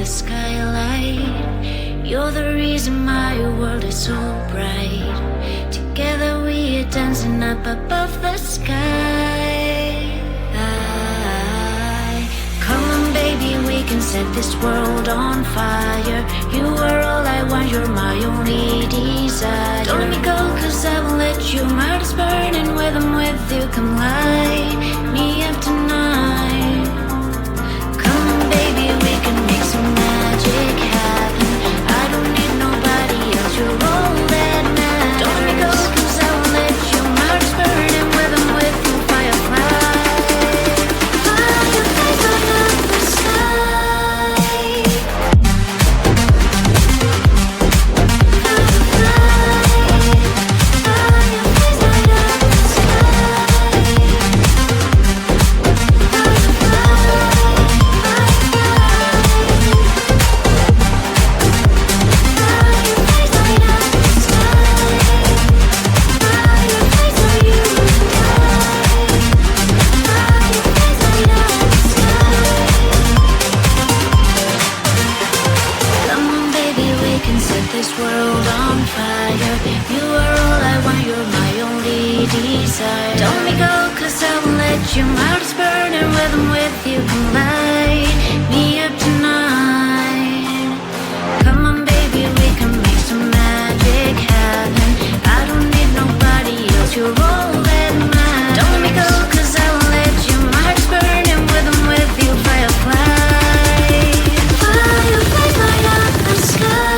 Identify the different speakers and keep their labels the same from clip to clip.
Speaker 1: the skylight. You're the reason my world is so bright. Together we are dancing up above the sky. Come on baby, we can set this world on fire. You are all I want, you're my only desire. Don't let me go, cause I won't let you. My heart is burning, when I'm with you, come light me up tonight. Come on baby, we can make some magic happen. I don't need nobody else, you're all that matters. Don't let me go, cause I won't let you. My heart is burning, when I'm with you, firefly. Fireflies light up the sky. This world on fire. You are all I want, you're my only desire. Don't let me go, cause I won't let you. My heart is burning, when I'm with you, come light me up tonight. Come on baby, we can make some magic happen. I don't need nobody else, you're all that matters. Don't let me go, cause I won't let you. My heart is burning, when I'm with you, firefly. Fireflies light up the sky.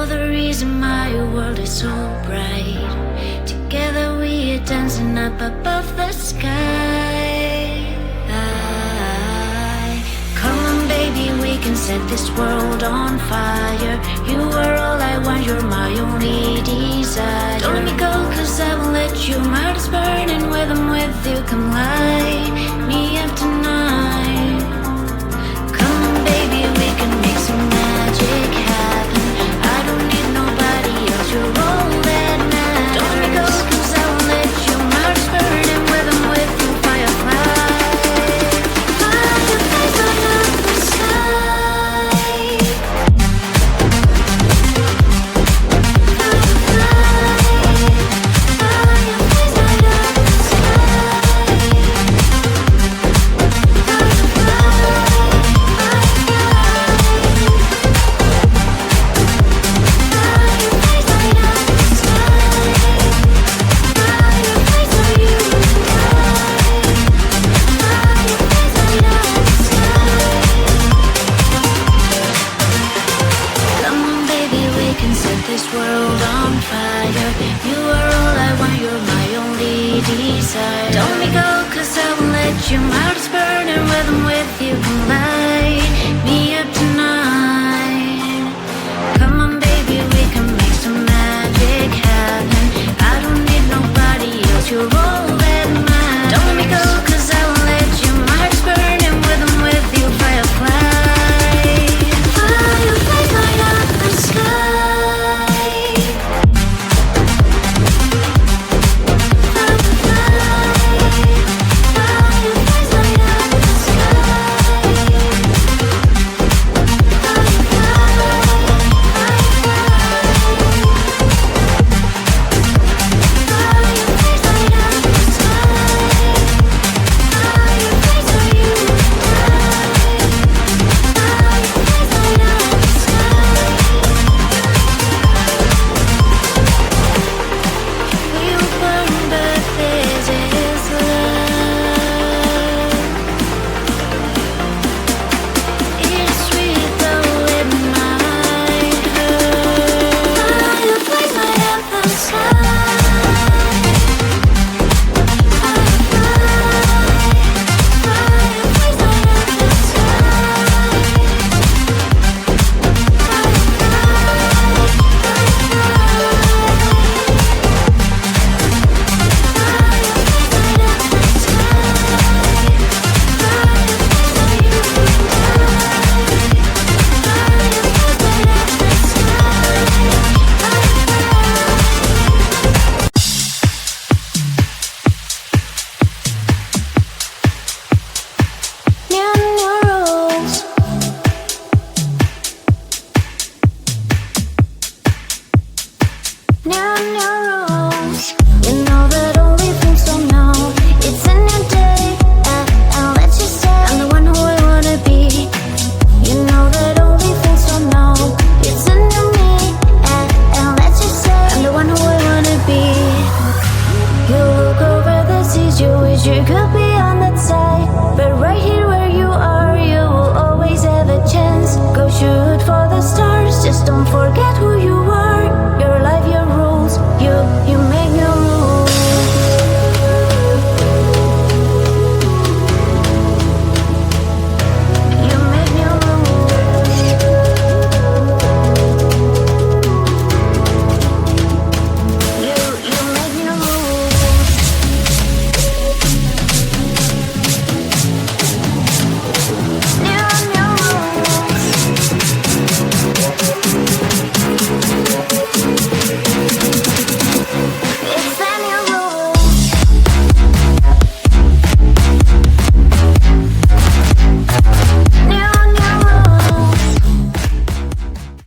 Speaker 1: You're the reason my world is so bright. Together we are dancing up above the sky. Come on baby, we can set this world on fire. You are all I want, you're my only desire. Don't let me go cause I won't let you. My heart is burning when I'm with you. Come light me up tonight. Come on baby, we can make some magic happen. I don't need nobody else, you're all that matters. Don't let me go cause I won't let you. My heart is burning when I'm with you. Firefly, fireflies light up the sky. Fireflies light up the this world on fire. You are all I want, you're my only desire. Don't let me go cause I won't let you. My heart is burning when I'm with you. Come light me up tonight. Come on baby, we can make some magic happen. I don't need nobody else, you're all that matters. Don't let me go cause I won't let you. My heart is burning when I'm with you. Firefly, fireflies light up the sky. Now